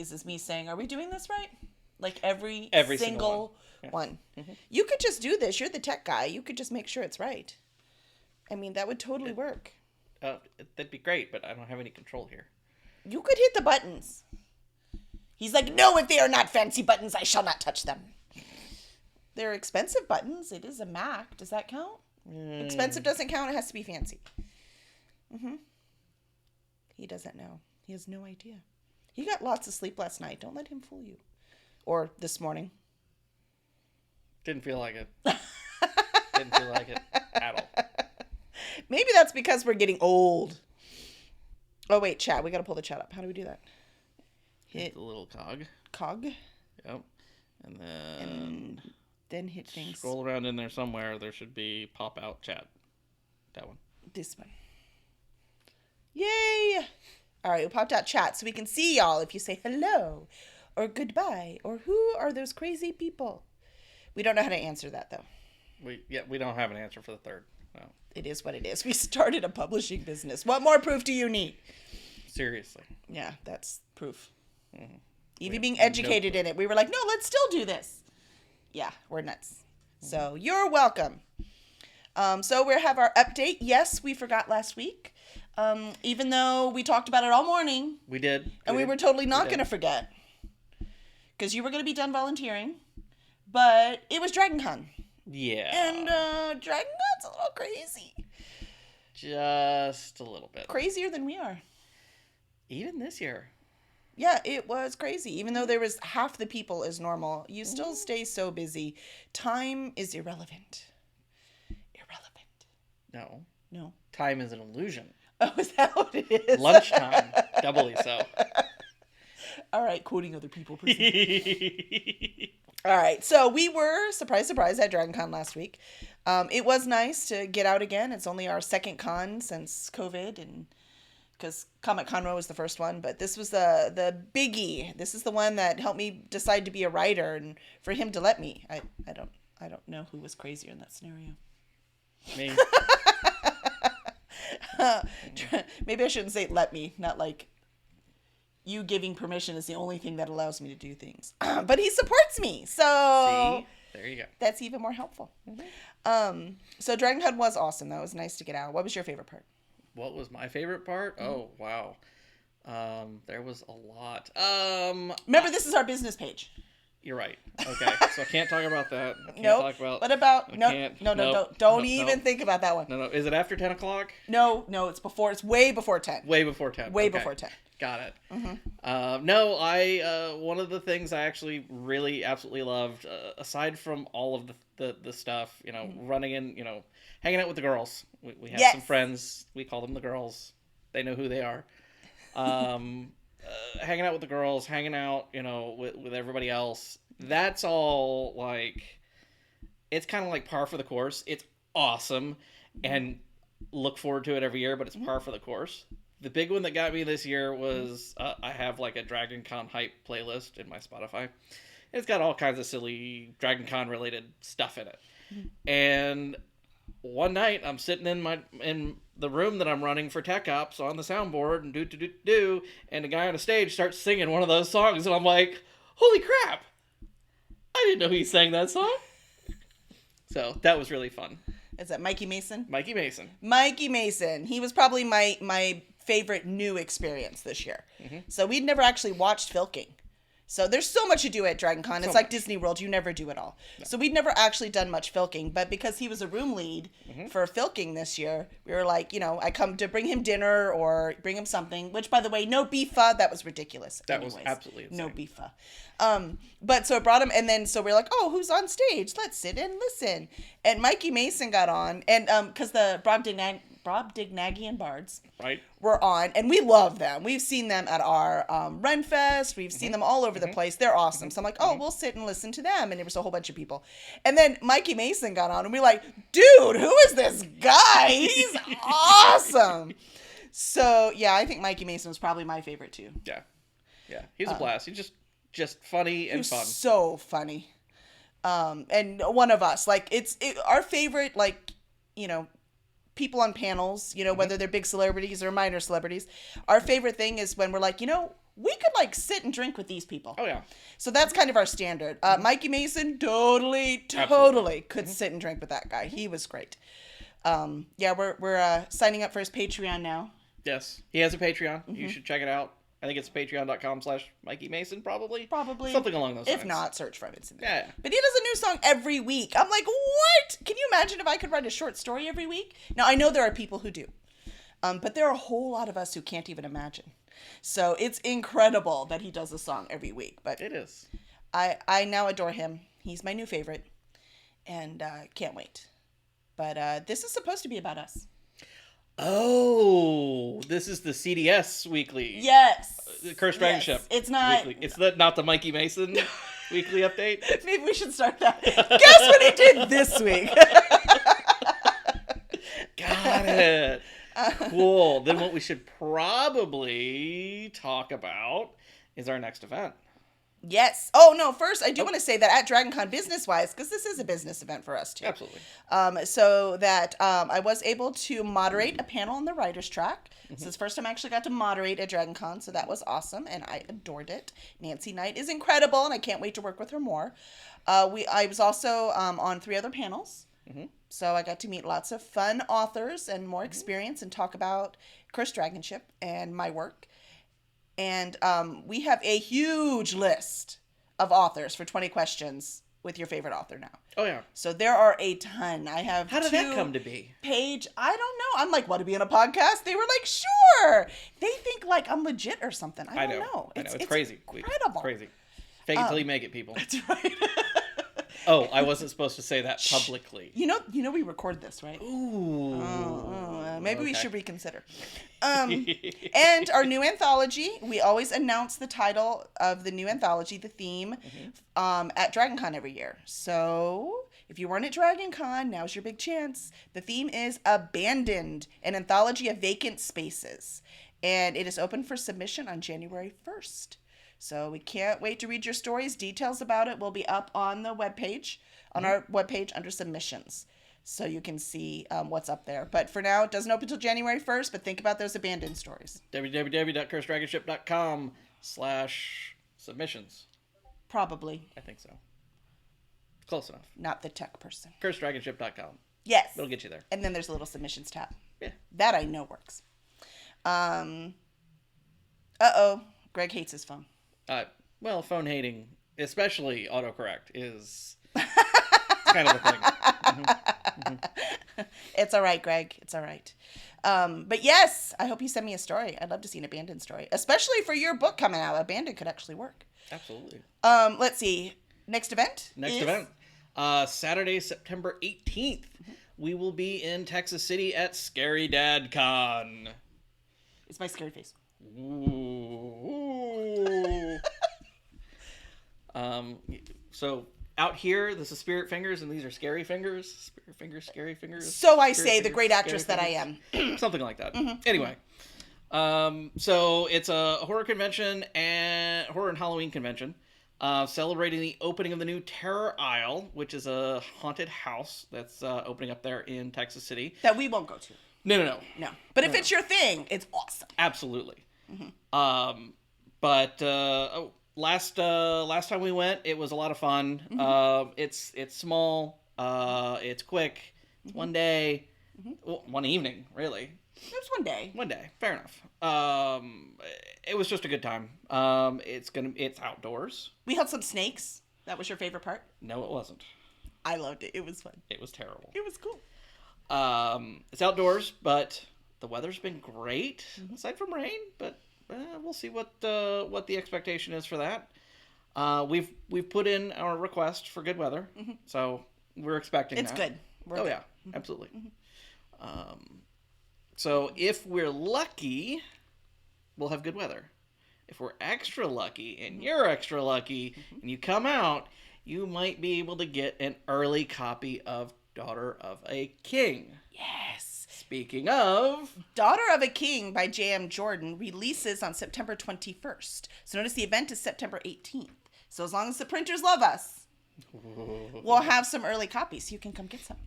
is me saying, are we doing this right? Like every single one. Yeah. Mm-hmm. You could just do this. You're the tech guy. You could just make sure it's right. I mean, that would totally work. That'd be great, but I don't have any control here. You could hit the buttons. He's like, no, if they are not fancy buttons, I shall not touch them. They're expensive buttons. It is a Mac. Does that count? Expensive doesn't count. It has to be fancy. Mm-hmm. He doesn't know. He has no idea. He got lots of sleep last night. Don't let him fool you. Or this morning. Didn't feel like it. Didn't feel like it at all. Maybe that's because we're getting old. Oh, wait, chat. We got to pull the chat up. How do we do that? Hit the little cog. Cog? Yep. And then hit things. Scroll around in there somewhere. There should be pop out chat. That one. This one. Yay! All right, we popped out chat so we can see y'all if you say hello or goodbye or who are those crazy people. We don't know how to answer that, though. We don't have an answer for the third. No. It is what it is. We started a publishing business. What more proof do you need? Seriously. Yeah, that's proof. Mm-hmm. Even being educated in it, we were like, no, let's still do this. Yeah, we're nuts. Mm-hmm. So you're welcome. So we have our update. Yes, we forgot last week. Even though we talked about it all morning. We did. And we were totally not going to forget. Because you were going to be done volunteering. But it was DragonCon. Yeah. And DragonCon's a little crazy. Just a little bit. Crazier than we are. Even this year. Yeah, it was crazy. Even though there was half the people as normal, you still stay so busy. Time is irrelevant. No. Time is an illusion. Oh, is that what it is? Lunchtime. Doubly so. All right, quoting other people. All right, so we were, surprise, at DragonCon last week. It was nice to get out again. It's only our second con since COVID, and because Comic Conroe was the first one, but this was the biggie. This is the one that helped me decide to be a writer, and for him to let me. I don't know who was crazier in that scenario. Me. Maybe I shouldn't say let me, not like you giving permission is the only thing that allows me to do things. But he supports me, so see, there you go. That's even more helpful. Mm-hmm. So DragonCon was awesome, though. It was nice to get out. What was your favorite part? What was my favorite part? Mm-hmm. Oh, wow. There was a lot. Remember, this is our business page. You're right. Okay, so I can't talk about that. I can't talk about. What about don't even think about that one. No. Is it after 10 o'clock? No, it's before. It's way before 10. Way before 10. Before 10. Got it. Mm-hmm. No, I one of the things I actually really absolutely loved, aside from all of the stuff, running in, hanging out with the girls. We have some friends. We call them the girls. They know who they are. Hanging out with the girls, hanging out, with everybody else. That's all, like, it's kind of like par for the course. It's awesome, and look forward to it every year, but it's par for the course. The big one that got me this year was, I have, like, a DragonCon hype playlist in my Spotify. It's got all kinds of silly DragonCon-related stuff in it. And one night, I'm sitting in the room that I'm running for Tech Ops on the soundboard, and and the guy on the stage starts singing one of those songs, and I'm like, holy crap! I didn't know he sang that song. So that was really fun. Is that Mikey Mason? Mikey Mason. He was probably my favorite new experience this year. Mm-hmm. So we'd never actually watched Filking. So there's so much to do at DragonCon. It's like Disney World. You never do it all. No. So we'd never actually done much Filking. But because he was a room lead for Filking this year, we were like, I come to bring him dinner or bring him something. Which, by the way, no beefa. That was ridiculous. That was absolutely insane. No beefa. But so I brought him. And then so we're like, oh, who's on stage? Let's sit and listen. And Mikey Mason got on. And because the Brobdingnagian Bards were on, and we love them. We've seen them at our Renfest. We've seen them all over the place. They're awesome. So I'm like, we'll sit and listen to them. And there was a whole bunch of people. And then Mikey Mason got on, and we're like, dude, who is this guy? He's awesome. So, yeah, I think Mikey Mason was probably my favorite, too. Yeah. He's a blast. He's just funny and fun. So funny. And one of us. Like, our favorite, like, people on panels, whether they're big celebrities or minor celebrities. Our favorite thing is when we're like, we could like sit and drink with these people. Oh yeah. So that's kind of our standard. Mikey Mason totally could sit and drink with that guy. He was great. Yeah, we're signing up for his Patreon now. Yes, he has a Patreon. You should check it out. I think it's patreon.com/Mikey Mason, probably. Something along those lines. If not, search for it. It's in there. Yeah. But he does a new song every week. I'm like, what? Can you imagine if I could write a short story every week? Now, I know there are people who do. But there are a whole lot of us who can't even imagine. So it's incredible that he does a song every week. But it is. I now adore him. He's my new favorite. And can't wait. But this is supposed to be about us. Oh, this is the CDS weekly. Yes. Cursed Dragon Ship. It's not. Weekly. It's not the Mikey Mason weekly update. Maybe we should start that. Guess what he did this week? Got it. Cool. Then what we should probably talk about is our next event. Yes. Oh, no. First, I do want to say that at DragonCon, business-wise, because this is a business event for us, too. Absolutely. So that I was able to moderate a panel on the writer's track. Mm-hmm. So it's the first time I actually got to moderate at DragonCon, so that was awesome, and I adored it. Nancy Knight is incredible, and I can't wait to work with her more. I was also on 3 other panels. Mm-hmm. So I got to meet lots of fun authors and more experience and talk about Cursed Dragon Ship and my work. And we have a huge list of authors for 20 questions with your favorite author now. Oh, yeah. So there are a ton. I have How did that come to be? I don't know. I'm like, want to be on a podcast? They were like, sure. They think like I'm legit or something. I don't know. I know. It's crazy. Incredible. It's crazy. Fake it till you make it, people. That's right. Oh, I wasn't supposed to say that publicly. You know we record this, right? Ooh. Maybe we should reconsider. And our new anthology, we always announce the title of the new anthology, the theme, at DragonCon every year. So if you weren't at DragonCon, now's your big chance. The theme is Abandoned, an anthology of vacant spaces. And it is open for submission on January 1st. So we can't wait to read your stories. Details about it will be up on the webpage, our webpage under submissions. So you can see what's up there. But for now, it doesn't open until January 1st, but think about those abandoned stories. www.curseddragonship.com/submissions. Probably. I think so. Close enough. Not the tech person. curseddragonship.com. Yes. It'll get you there. And then there's a little submissions tab. Yeah. That I know works. Greg hates his phone. Well, phone hating, especially autocorrect, is kind of a thing. It's all right, Greg. It's all right. But yes, I hope you send me a story. I'd love to see an abandoned story, especially for your book coming out. Abandoned could actually work. Absolutely. Let's see. Next event? Saturday, September 18th. We will be in Texas City at Scary Dad Con. It's my scary face. Ooh. So out here, this is Spirit Fingers, and these are Scary Fingers. Spirit Fingers, Scary Fingers. So I say, the great actress that I am. Something like that. Anyway, so it's a horror convention and horror and Halloween convention, celebrating the opening of the new Terror Isle, which is a haunted house that's opening up there in Texas City. That we won't go to. No. But if it's your thing, it's awesome. Absolutely. Last time we went, it was a lot of fun. It's small. It's quick. It's one day. Well, one evening, really. It was one day. One day. Fair enough. It was just a good time. It's outdoors. We held some snakes. That was your favorite part? No, it wasn't. I loved it. It was fun. It was terrible. It was cool. It's outdoors, but the weather's been great, aside from rain, but we'll see what the expectation is for that. We've put in our request for good weather, so we're expecting it's that. Good. We're good. Yeah, absolutely. So if we're lucky, we'll have good weather. If we're extra lucky, and you're extra lucky, and you come out, you might be able to get an early copy of Daughter of a King. Yes. Speaking of... Daughter of a King by J.M. Jordan releases on September 21st. So notice the event is September 18th. So as long as the printers love us, we'll have some early copies. So you can come get some.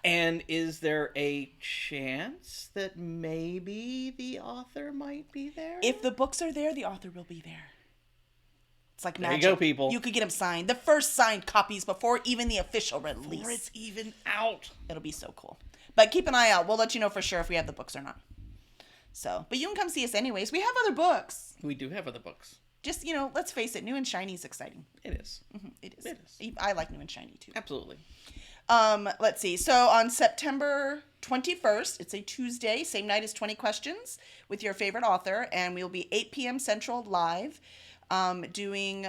And is there a chance that maybe the author might be there? If the books are there, the author will be there. It's like magic. There you go, people. You could get them signed. The first signed copies before even the official release. Before it's even out. It'll be so cool. But keep an eye out. We'll let you know for sure if we have the books or not. So, but you can come see us anyways. We have other books. We do have other books. Just, let's face it, new and shiny is exciting. It is. Mm-hmm, it is. It is. I like new and shiny too. Absolutely. Let's see. So on September 21st, it's a Tuesday, same night as 20 Questions with your favorite author, and we'll be 8 p.m. Central live, doing,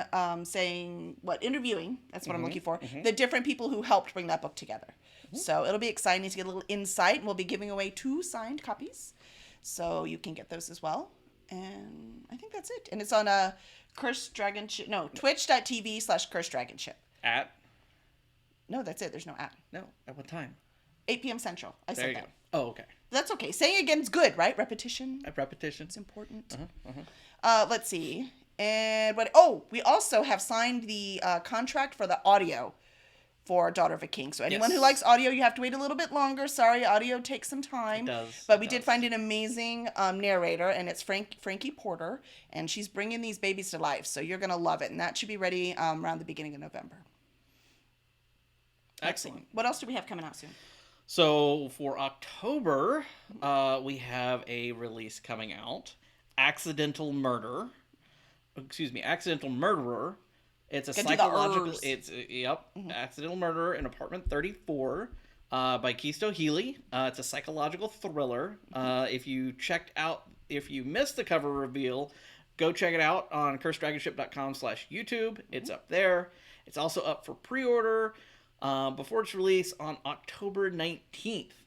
interviewing, that's what I'm looking for, the different people who helped bring that book together. So it'll be exciting to get a little insight. We'll be giving away 2 signed copies, so you can get those as well. And I think that's it. And it's on twitch.tv/CursedDragonship. At? No, that's it. There's no at. No. At what time? 8 p.m. Central. I said that. Go. Oh, okay. That's okay. Saying again is good, right? Repetition. Repetition. It's important. Let's see. And we also have signed the contract for the audio for Daughter of a King. So anyone who likes audio, you have to wait a little bit longer. Sorry, audio takes some time. It does. But we did find an amazing narrator, and it's Frankie Porter, and she's bringing these babies to life. So you're going to love it. And that should be ready around the beginning of November. Excellent. What else do we have coming out soon? So for October, we have a release coming out. Accidental Murderer. It's a psychological. Accidental Murderer in Apartment 34 by Keisto Healy. It's a psychological thriller. If you missed the cover reveal, go check it out on curseddragonship.com/YouTube. It's up there. It's also up for pre-order before its release on October 19th.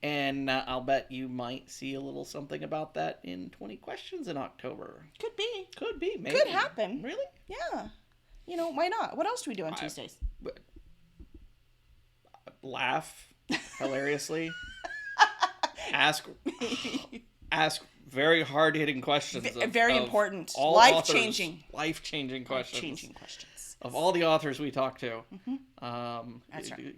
And I'll bet you might see a little something about that in 20 Questions in October. Could be. Maybe. Could happen. Really? Yeah. Why not? What else do we do on Tuesdays? Laugh hilariously. ask very hard-hitting questions. Very important. Life-changing questions. Life-changing questions. Of all the authors we talk to. That's right.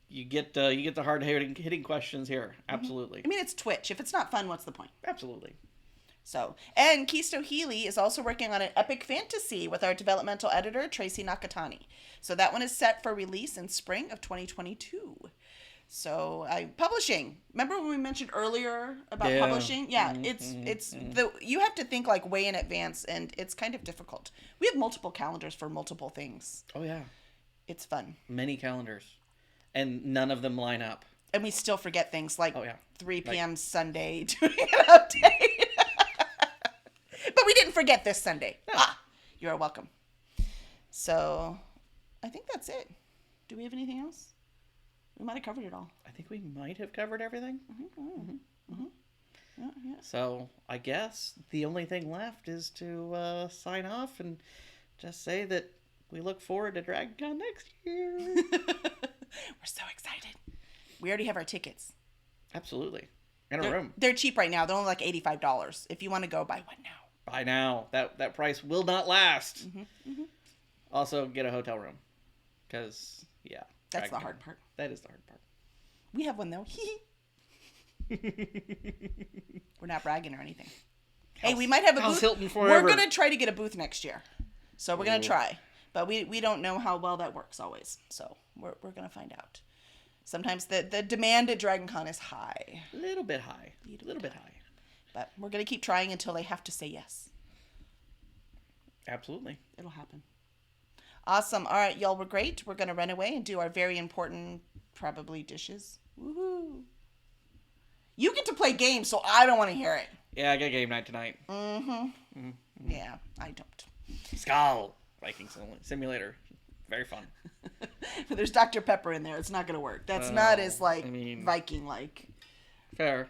You get the hard-hitting questions here. Absolutely. I mean, it's Twitch. If it's not fun, what's the point? Absolutely. So, and Keisto Healy is also working on an epic fantasy with our developmental editor, Tracy Nakatani. So that one is set for release in spring of 2022. So, publishing. Remember when we mentioned earlier about publishing? Yeah, you have to think like way in advance, and it's kind of difficult. We have multiple calendars for multiple things. Oh, yeah. It's fun. Many calendars. And none of them line up. And we still forget things like 3 p.m. Like, Sunday doing an update. But we didn't forget this Sunday. No. You're welcome. So, I think that's it. Do we have anything else? We might have covered it all. I think we might have covered everything. Yeah. So, I guess the only thing left is to sign off and just say that we look forward to DragonCon next year. We're so excited. We already have our tickets. Absolutely. In a room. They're cheap right now. They're only like $85. If you want to go, buy one now. Buy now. That price will not last. Also, get a hotel room. Because, yeah. That's the hard part. That is the hard part. We have one, though. We're not bragging or anything. Hey, we might have a booth. Hilton forever. We're going to try to get a booth next year. So we're going to try. But we don't know how well that works always. So we're going to find out. Sometimes the demand at DragonCon is high. A little bit high. But we're going to keep trying until they have to say yes. Absolutely. It'll happen. Awesome. All right, y'all were great. We're going to run away and do our very important, probably, dishes. Woohoo. You get to play games, so I don't want to hear it. Yeah, I got game night tonight. Yeah, I don't. Skull. Viking Simulator. Very fun. But there's Dr. Pepper in there. It's not going to work. That's not as, Viking-like. Fair.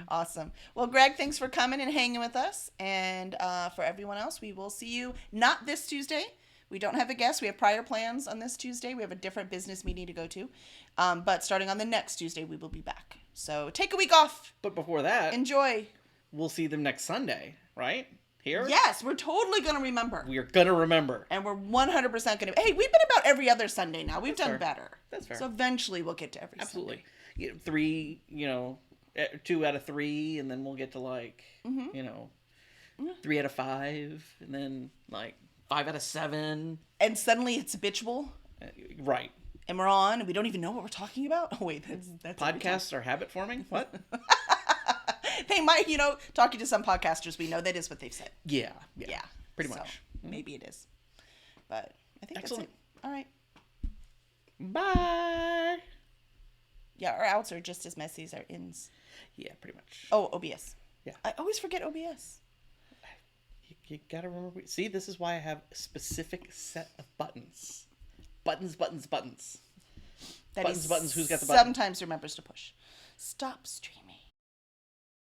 Awesome. Well, Greg, thanks for coming and hanging with us. And for everyone else, we will see you not this Tuesday. We don't have a guest. We have prior plans on this Tuesday. We have a different business meeting to go to. But starting on the next Tuesday, we will be back. So take a week off. But before that... Enjoy. We'll see them next Sunday, right? here. Yes, we're totally going to remember. We are going to remember. And we're 100% going to... Hey, we've been about every other Sunday now. We've done better. That's fair. So eventually we'll get to every Absolutely. Sunday. 3, 2 out of 3, and then we'll get to like, 3 out of 5, and then like 5 out of 7. And suddenly it's habitual. Right. And we're on, and we don't even know what we're talking about. Oh, wait, that's podcasts are habit forming? What? They might, talking to some podcasters, we know that is what they've said. Yeah. Pretty So, much. Maybe it is. But I think Excellent. That's it. All right. Bye. Yeah, our outs are just as messy as our ins. Yeah, pretty much. Oh, OBS. Yeah. I always forget OBS. You gotta remember. See, this is why I have a specific set of buttons. Buttons. That buttons. Who's got the button? Sometimes remembers to push. Stop streaming.